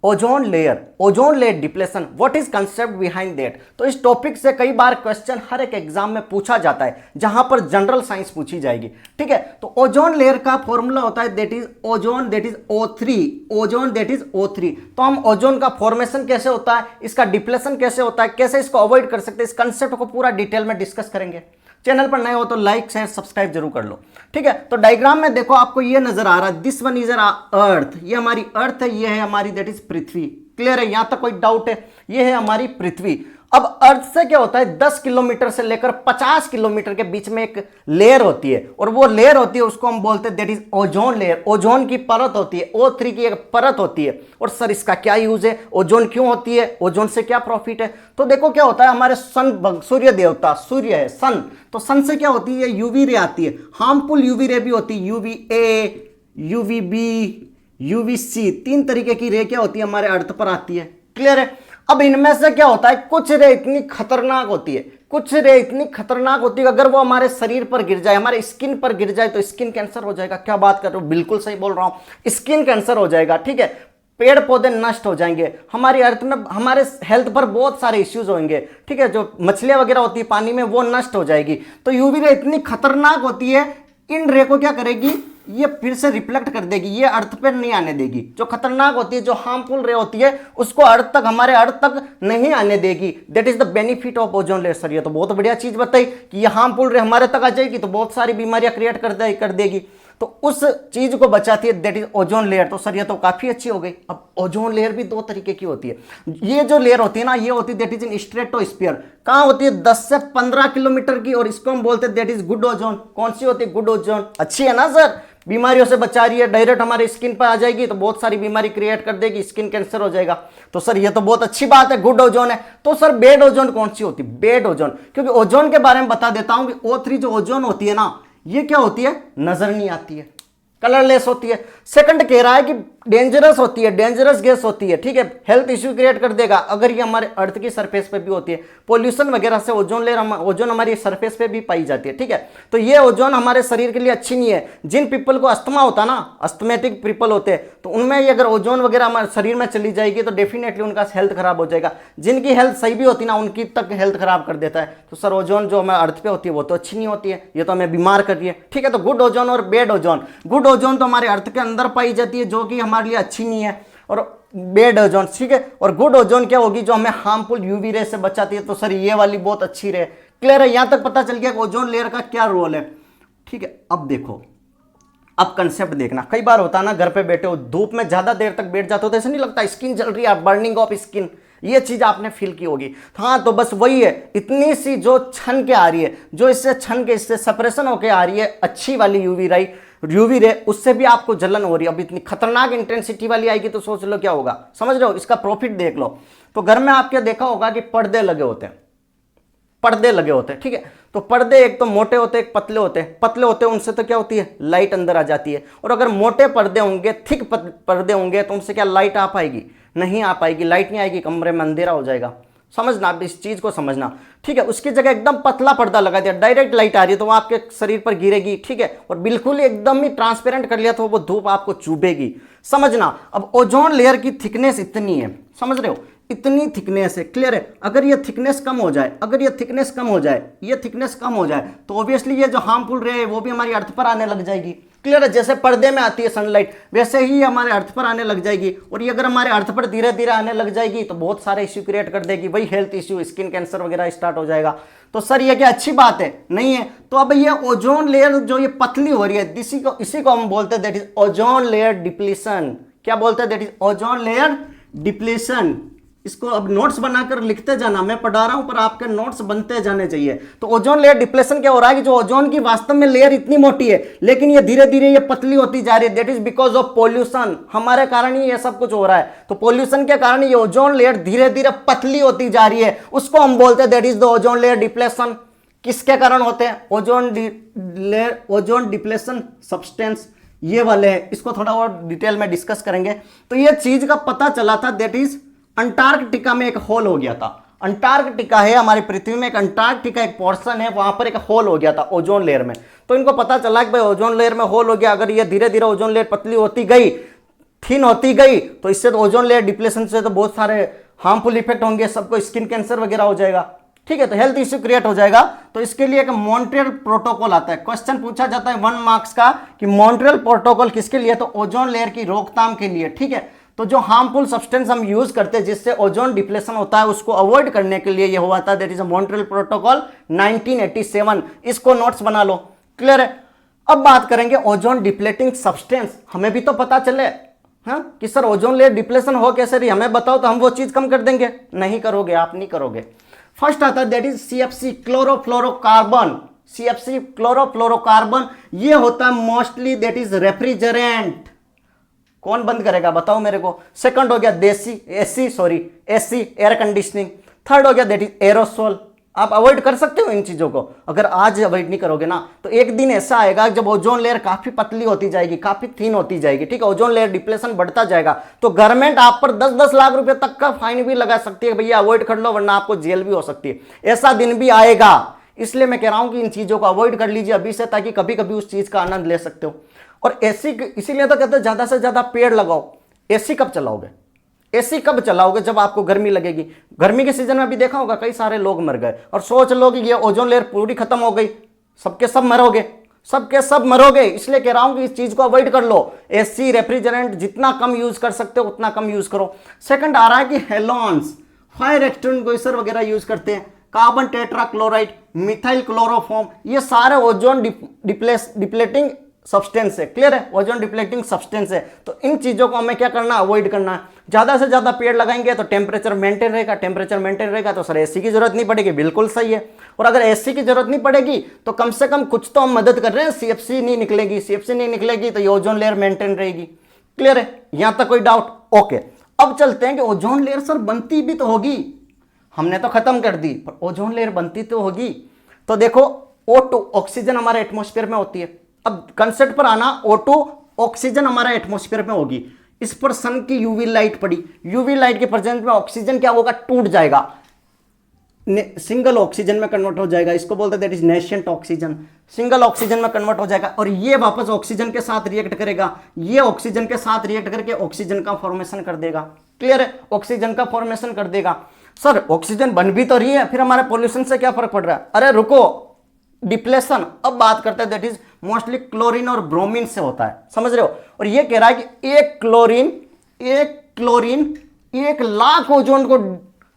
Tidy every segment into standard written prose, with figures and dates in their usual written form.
Ozone layer depletion, what is concept behind that. तो इस topic से कई बार क्वेश्चन हर एक एग्जाम में पूछा जाता है, जहां पर जनरल साइंस पूछी जाएगी, ठीक है। तो ओजोन लेयर का फॉर्मूला होता है that is ozone, that is O3, ozone that is O3। तो हम ओजोन का फॉर्मेशन कैसे होता है, इसका डिप्लेशन कैसे होता है, कैसे इसको अवॉइड कर सकते हैं, इस कंसेप्ट को पूरा डिटेल में डिस्कस करेंगे। चैनल पर नए हो तो लाइक शेयर सब्सक्राइब जरूर कर लो, ठीक है। तो डायग्राम में देखो आपको ये नजर आ रहा है, दिस वन इज अर्थ, ये हमारी अर्थ है, ये है हमारी दैट इज पृथ्वी। क्लियर है, यहां तक कोई डाउट है? ये है हमारी पृथ्वी। अब अर्थ से क्या होता है, 10 किलोमीटर से लेकर 50 किलोमीटर के बीच में एक लेयर होती है, और वो लेयर होती है उसको हम बोलते हैं that is ozone layer. Ozone की परत होती है, O3 की एक परत होती है। और सर इसका क्या यूज है, ओजोन क्यों होती है, ओजोन से क्या प्रॉफिट है? तो देखो क्या होता है, हमारे सन, सूर्य देवता, सूर्य है सन, तो सन से क्या होती है, यूवी रे आती है, हार्मफुल यूवी रे भी होती है, UVA, UVB, UVC, 3 तरीके की रे क्या होती है हमारे अर्थ पर आती है। क्लियर है। अब इनमें से क्या होता है, कुछ रे इतनी खतरनाक होती है, कुछ रे इतनी खतरनाक होती है अगर वो हमारे शरीर पर गिर जाए, हमारे स्किन पर गिर जाए तो स्किन कैंसर हो जाएगा। क्या बात कर रहे हो, बिल्कुल सही बोल रहा हूं, स्किन कैंसर हो जाएगा, ठीक है। पेड़ पौधे नष्ट हो जाएंगे, हमारी अर्थ में हमारे हेल्थ पर बहुत सारे इश्यूज होंगे, ठीक है। जो मछलियां वगैरह होती है पानी में वो नष्ट हो जाएगी। तो यूवी रे इतनी खतरनाक होती है, इन रे को क्या करेगी, ये फिर से रिफ्लेक्ट कर देगी, ये अर्थ पर नहीं आने देगी। जो खतरनाक होती है, जो हार्मफुल रे होती है, उसको अर्थ तक, हमारे अर्थ तक नहीं आने देगी। That is the benefit of ozone layer. Sir ये तो बहुत बढ़िया चीज बताई कि ये हार्मफुल रे हमारे तक आ जाएगी तो बहुत सारी बीमारियां क्रिएट कर देगी, तो उस चीज को बचाती है, दैट इज ओजोन लेयर। तो सर ये तो काफी अच्छी हो गई। अब ओजोन लेयर भी 2 तरीके की होती है। ये जो लेयर होती है ना, ये होती है दैट इज इन स्ट्रेटोस्फीयर। कहां होती है, 10 से 15 किलोमीटर की, और इसको हम बोलते हैं दैट इज गुड ओजोन। कौन सी होती है, गुड ओजोन। अच्छी है ना सर, बीमारियों से बचा रही है, डायरेक्ट हमारे स्किन पर आ जाएगी तो बहुत सारी बीमारी क्रिएट कर देगी, स्किन कैंसर हो जाएगा। तो सर ये तो बहुत अच्छी बात है, गुड ओजोन है। तो सर बेड ओजोन कौन सी होती है, बेड ओजोन। क्योंकि ओजोन के बारे में बता देता हूं कि O3 जो ओजोन होती है ना, ये क्या होती है, नजर नहीं आती है, कलरलेस होती है। सेकंड कह रहा है कि डेंजरस होती है, डेंजरस गैस होती है, ठीक है, हेल्थ इश्यू क्रिएट कर देगा अगर ये हमारे अर्थ की सरफेस पे भी होती है। पॉल्यूशन वगैरह से ओजोन लेयर, ओजोन हमारी सरफेस पे भी पाई जाती है, ठीक है। तो ये ओजोन हमारे शरीर के लिए अच्छी नहीं है। जिन पीपल को अस्थमा होता ना, अस्थमेटिक पीपल होते हैं, तो उनमें ये अगर ओजोन वगैरह हमारे शरीर में चली जाएगी तो डेफिनेटली उनका हेल्थ खराब हो जाएगा। जिनकी हेल्थ सही भी होती ना, उनकी तक हेल्थ खराब कर देता है। तो सर ओजोन जो हमारे अर्थ पे होती है वो तो अच्छी नहीं होती है, ये तो हमें बीमार कर रही है, ठीक है। तो गुड ओजोन और बेड ओजोन। गुड ओजोन तो हमारे अर्थ के अंदर पाई जाती है, जो कि हमारे लिए अच्छी नहीं है, और बेड ओजोन, ठीक है। और गुड ओजोन क्या होगी, जो हमें हार्मफुल यूवी रे से बचाती है। तो सर ये वाली बहुत अच्छी रे। क्लियर है, यहां तक पता चल गया कि ओजोन लेयर का क्या रोल है, ठीक है। अब देखो, अब कंसेप्ट देखना। कई बार होता है ना, घर पे बैठे हो, धूप में ज्यादा देर तक बैठ जाते हो तो ऐसा नहीं लगता स्किन जल रही है, बर्निंग ऑफ स्किन, ये चीज आपने फील की होगी। हाँ, तो बस वही है, इतनी सी जो छन के आ रही है, जो इससे छन के, इससे सेपरेशन होके आ रही है अच्छी वाली यूवी रे, उससे भी आपको जलन हो रही है। अब इतनी खतरनाक इंटेंसिटी वाली आएगी तो सोच लो क्या होगा, समझ रहे हो, इसका प्रॉफिट देख लो। तो घर में आपके देखा होगा कि पर्दे लगे होते हैं, पर्दे लगे होते हैं, ठीक है। तो पर्दे एक तो मोटे होते हैं, एक पतले होते हैं। पतले होते हैं उनसे तो क्या होती है, लाइट अंदर आ जाती है। और अगर मोटे पर्दे होंगे, थिक पर्दे होंगे, तो उनसे क्या लाइट आ पाएगी, नहीं आ पाएगी। लाइट नहीं आएगी, कमरे में अंधेरा हो जाएगा। समझना, आप इस चीज को समझना, ठीक है। उसकी जगह एकदम पतला पर्दा लगा दिया, डायरेक्ट लाइट आ रही है तो वो आपके शरीर पर गिरेगी, ठीक है। और बिल्कुल एकदम ही ट्रांसपेरेंट कर लिया तो वो धूप आपको चुभेगी। समझना। अब ओजोन लेयर की थिकनेस इतनी है, समझ रहे हो, इतनी थिकनेस है। क्लियर है। अगर ये थिकनेस कम हो जाए, अगर ये थिकनेस कम हो जाए, ये थिकनेस कम हो जाए, तो ऑब्वियसली ये जो हार्मफुल रे है वो भी हमारी अर्थ पर आने लग जाएगी। क्लियर है। जैसे पर्दे में आती है सनलाइट, वैसे ही हमारे अर्थ पर आने लग जाएगी। और ये अगर हमारे अर्थ पर धीरे धीरे आने लग जाएगी तो बहुत सारे इश्यू क्रिएट कर देगी, वही हेल्थ इश्यू, स्किन कैंसर वगैरह स्टार्ट हो जाएगा। तो सर ये क्या अच्छी बात है, नहीं है। तो अब ये ओजोन लेयर जो ये पतली हो रही है, इसी को हम बोलते हैं that is ozone layer depletion. क्या बोलते हैं, that is ozone layer depletion. इसको अब नोट्स बनाकर लिखते जाना, मैं पढ़ा रहा हूं पर आपके नोट्स बनते जाने चाहिए। तो ओजोन लेयर डिप्लेशन क्या हो रहा है कि जो ओजोन की वास्तव में लेयर इतनी मोटी है, लेकिन ये धीरे धीरे ये पतली होती जा रही है। That is because of pollution, हमारे कारण ही ये सब कुछ हो रहा है। तो पॉल्यूशन के कारण ये ओजोन लेयर धीरे धीरे पतली होती जा रही है, उसको हम बोलते हैं that is the ozone layer depletion. किसके कारण होते हैं, ओजोन डिप्लेशन सब्सटेंस ये वाले हैं। इसको थोड़ा और डिटेल में डिस्कस करेंगे। तो ये चीज का पता चला था, दैट इज अंटार्कटिका में एक होल हो गया था। अंटार्कटिका है हमारी पृथ्वी में, एक अंटार्कटिका एक पोर्शन है, वहां पर एक होल हो गया था ओजोन लेयर में। तो इनको पता चला कि भाई ओजोन लेयर में होल हो गया, अगर ये धीरे धीरे ओजोन लेयर पतली होती गई थिन होती गई तो इससे तो ओजोन लेयर डिप्लेशन से तो बहुत सारे हार्मफुल इफेक्ट होंगे, सबको स्किन कैंसर वगैरह हो जाएगा, ठीक है, तो हेल्थ इश्यू क्रिएट हो जाएगा। तो इसके लिए एक मॉन्ट्रियल प्रोटोकॉल आता है, क्वेश्चन पूछा जाता है 1 मार्क्स का कि मॉन्ट्रियल प्रोटोकॉल किसके लिए, तो ओजोन लेयर की रोकथाम के लिए, ठीक है। तो जो हार्मफुल सब्सटेंस हम यूज करते हैं जिससे ओजोन डिप्लेशन होता है उसको अवॉइड करने के लिए ये हुआ था, that is a Montreal protocol 1987। इसको नोट्स बना लो, क्लियर है। अब बात करेंगे ओजोन डिप्लेटिंग सब्सटेंस, हमें भी तो पता चले हाँ कि सर ओजोन लेयर डिप्लेशन हो कैसे रही, हमें बताओ तो हम वो चीज कम कर देंगे, नहीं करोगे, आप नहीं करोगे। फर्स्ट आता है that is CFC chlorofluorocarbon, CFC chlorofluorocarbon, ये होता है मोस्टली दैट इज रेफ्रिजरेंट। कौन बंद करेगा बताओ मेरे को। सेकंड हो गया एसी एयर कंडीशनिंग। थर्ड हो गया दैट इज एरोसोल। आप अवॉइड कर सकते हो इन चीजों को, अगर आज अवॉइड नहीं करोगे ना तो एक दिन ऐसा आएगा जब ओजोन लेयर काफी पतली होती जाएगी, काफी थिन होती जाएगी, ठीक है, ओजोन लेयर डिप्लेशन बढ़ता जाएगा तो गवर्नमेंट आप पर 10-10 लाख रुपए तक का फाइन भी लगा सकती है, भैया अवॉइड कर लो वरना आपको जेल भी हो सकती है। ऐसा दिन भी आएगा, इसलिए मैं कह रहा हूं कि इन चीजों को अवॉइड कर लीजिए अभी से, ताकि कभी कभी उस चीज का आनंद ले सकते हो। और एसी इसीलिए तो कहते हैं ज्यादा से ज्यादा पेड़ लगाओ। एसी कब चलाओगे, एसी कब चलाओगे जब आपको गर्मी लगेगी। गर्मी के सीजन में भी देखा होगा कई सारे लोग मर गए, और सोच लो कि ये ओजोन लेयर पूरी खत्म हो गई, सबके सब मरोगे, सबके सब मरोगे। इसलिए कह रहा हूं कि इस चीज को अवॉइड कर लो। एसी रेफ्रिजरेंट जितना कम यूज कर सकते हो उतना कम यूज करो। सेकंड आ रहा है कि हेलोन्स, फायर एक्सटिंग्विशर वगैरह यूज करते हैं, कार्बन टेट्राक्लोराइड, मिथाइल क्लोरोफॉर्म, ये सारे ओजोन डिप्लेटिंग सब्सटेंस है, क्लियर है, ओजोन डिप्लेटिंग सब्सटेंस है। तो इन चीजों को हमें क्या करना, अवॉइड करना है। ज्यादा से ज्यादा पेड़ लगाएंगे तो टेम्परेचर मेंटेन रहेगा, टेम्परेचर मेंटेन रहेगा तो सर एसी की जरूरत नहीं पड़ेगी, बिल्कुल सही है। और अगर एसी की जरूरत नहीं पड़ेगी तो कम से कम कुछ तो हम मदद कर रहे हैं, CFC नहीं निकलेगी, CFC नहीं निकलेगी तो ये ओजोन लेयर मेंटेन रहेगी, क्लियर है, यहां तक कोई डाउट, ओके। अब चलते हैं कि ओजोन लेयर सर बनती भी तो होगी, हमने तो खत्म कर दी पर ओजोन लेयर बनती तो होगी। तो देखो O2 ऑक्सीजन हमारे एटमॉस्फेयर में होती है। अब कंसेप्ट पर आना, O2 ऑक्सीजन हमारे एटमॉस्फेयर में होगी, इस पर सन की यूवी लाइट पड़ी, यूवी लाइट के प्रेजेंस में ऑक्सीजन क्या होगा, टूट जाएगा, सिंगल ऑक्सीजन में कन्वर्ट हो जाएगा, इसको बोलते हैं that is nascent oxygen, single oxygen में कन्वर्ट हो जाएगा और ये वापस ऑक्सीजन के साथ रिएक्ट करेगा, ये ऑक्सीजन के साथ रिएक्ट करके ऑक्सीजन का फॉर्मेशन कर देगा, क्लियर है, ऑक्सीजन का फॉर्मेशन कर देगा। सर ऑक्सीजन बन भी तो रही है, फिर हमारे पोल्यूशन से क्या फर्क पड़ रहा है, अरे रुको, डिप्लेशन अब बात करते हैं दैट इज मोस्टली क्लोरीन और ब्रोमीन से होता है, समझ रहे हो। और ये कह रहा है कि एक क्लोरीन 1 लाख ओजोन को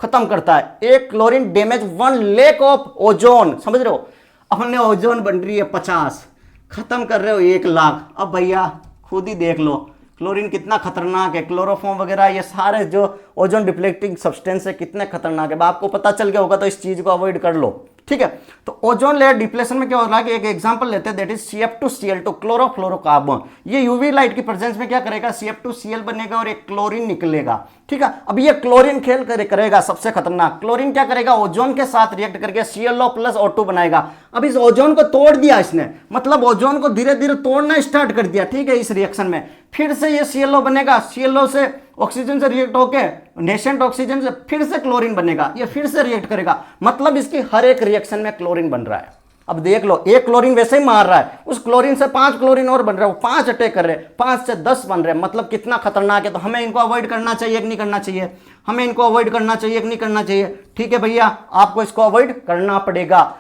खत्म करता है, एक chlorine damage 1 lakh of ozone, समझ रहे हो। अपने ओजोन बन रही है 50, खत्म कर रहे हो 1 लाख। अब भैया खुद ही देख लो क्लोरीन कितना खतरनाक है, क्लोरोफॉर्म वगैरह ये सारे जो ओजोन डिप्लेटिंग सब्सटेंस है कितने खतरनाक है, आपको पता चल गया होगा तो इस चीज को अवॉइड कर लो, ठीक है। तो ओजोन लेयर डिप्लेशन में क्या हो रहा है कि एक एग्जांपल लेते हैं दैट इज CF2Cl2 क्लोरोफ्लोरोकार्बन, ये यूवी लाइट की प्रेजेंस में क्या करेगा, CF2Cl बनेगा और एक क्लोरीन निकलेगा, ठीक है। अब ये क्लोरीन खेल करेगा सबसे खतरनाक, क्लोरीन क्या करेगा, ओजोन के साथ रिएक्ट करके ClO+O2 बनाएगा। अब इस ओजोन को तोड़ दिया इसने, मतलब ओजोन को धीरे धीरे तोड़ना स्टार्ट कर दिया, ठीक है। इस रिएक्शन में फिर से ये ClO बनेगा, ClO से ऑक्सीजन से रिएक्ट होके नेशेंट ऑक्सीजन से फिर से क्लोरीन बनेगा, ये फिर से रिएक्ट करेगा, मतलब इसकी हर एक रिएक्शन में क्लोरीन बन रहा है। अब देख लो, एक क्लोरीन वैसे ही मार रहा है, उस क्लोरीन से 5 क्लोरीन और बन रहे हैं, 5 अटैक कर रहे हैं, 5 से 10 बन रहे हैं, मतलब कितना खतरनाक है। तो हमें इनको अवॉइड करना चाहिए कि नहीं करना चाहिए, हमें इनको अवॉइड करना चाहिए कि नहीं करना चाहिए, ठीक है भैया, आपको इसको अवॉइड करना पड़ेगा,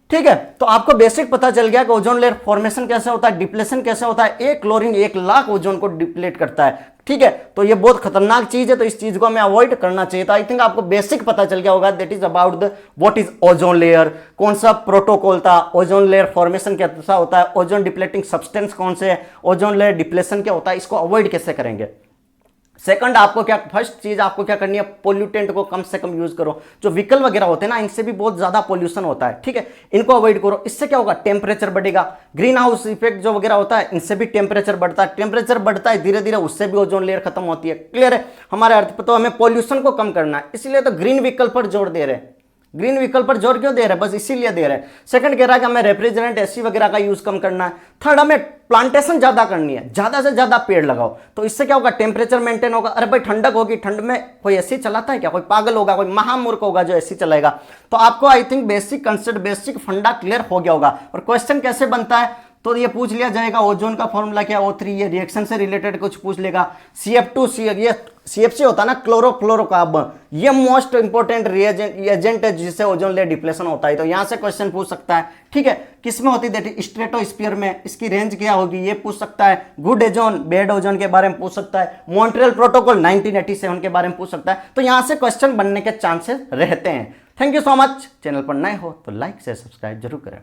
ठीक है। तो आपको बेसिक पता चल गया कि ओजोन लेयर फॉर्मेशन कैसे होता है, डिप्लेशन कैसे होता है, एक क्लोरीन 1 लाख ओजोन को डिप्लेट करता है, ठीक है। तो ये बहुत खतरनाक चीज है, तो इस चीज को हमें अवॉइड करना चाहिए। तो आई थिंक आपको बेसिक पता चल गया होगा that is about the what is ozone layer, कौन सा प्रोटोकॉल था, ओजोन लेयर फॉर्मेशन कैसा होता है, ओजोन डिप्लेटिंग सब्सटेंस कौन से है, ओजोन लेयर डिप्लेशन क्या होता है, इसको अवॉइड कैसे करेंगे। सेकंड आपको क्या, फर्स्ट चीज आपको क्या करनी है, पोल्यूटेंट को कम से कम यूज करो। जो व्हीकल वगैरह होते हैं ना, इनसे भी बहुत ज्यादा पोल्यूशन होता है, ठीक है, इनको अवॉइड करो। इससे क्या होगा, टेम्परेचर बढ़ेगा, ग्रीन हाउस इफेक्ट जो वगैरह होता है इनसे भी टेम्परेचर बढ़ता है, टेम्परेचर बढ़ता है धीरे धीरे, उससे भी ओजोन लेयर खत्म होती है, क्लियर है। हमारे अर्थ पर तो हमें पोल्यूशन को कम करना है, इसलिए तो ग्रीन व्हीकल पर जोर दे रहे हैं। ग्रीन व्हीकल पर जोर क्यों दे रहे हैं, बस इसीलिए दे रहे हैं। सेकंड कह रहा है कि हमें रेफ्रिजरेंट एसी वगैरह का यूज कम करना है। थर्ड हमें प्लांटेशन ज्यादा करनी है, ज्यादा से ज्यादा पेड़ लगाओ, तो इससे क्या होगा, टेम्परेचर मेंटेन होगा। अरे भाई ठंडक होगी, ठंड में कोई एसी चलाता है क्या, कोई पागल होगा, कोई महामूर्ख होगा जो एसी चलाएगा। तो आपको I think basic concept, basic फंडा क्लियर हो गया होगा। और क्वेश्चन कैसे बनता है, तो ये पूछ लिया जाएगा ओजोन का फॉर्मूला क्या, O3, ये रिएक्शन से रिलेटेड कुछ पूछ लेगा। CF2 ये CFC होता है ना, क्लोरोफ्लोरोकार्बन, ये मोस्ट इंपॉर्टेंट एजेंट है जिससे ओजोन लेयर डिप्लेशन होता है, तो यहां से क्वेश्चन पूछ सकता है। ठीक है, किसमें होती है, स्ट्रेटोस्फीयर में, इसकी रेंज क्या होगी ये पूछ सकता है। गुड ओजोन, बैड ओजोन के बारे में पूछ सकता है। मॉन्ट्रियल प्रोटोकॉल 1987 के बारे में पूछ सकता है। तो यहां से क्वेश्चन बनने के चांसेस रहते हैं। Thank you so much. Channel पर नए हो तो लाइक से सब्सक्राइब जरूर करें।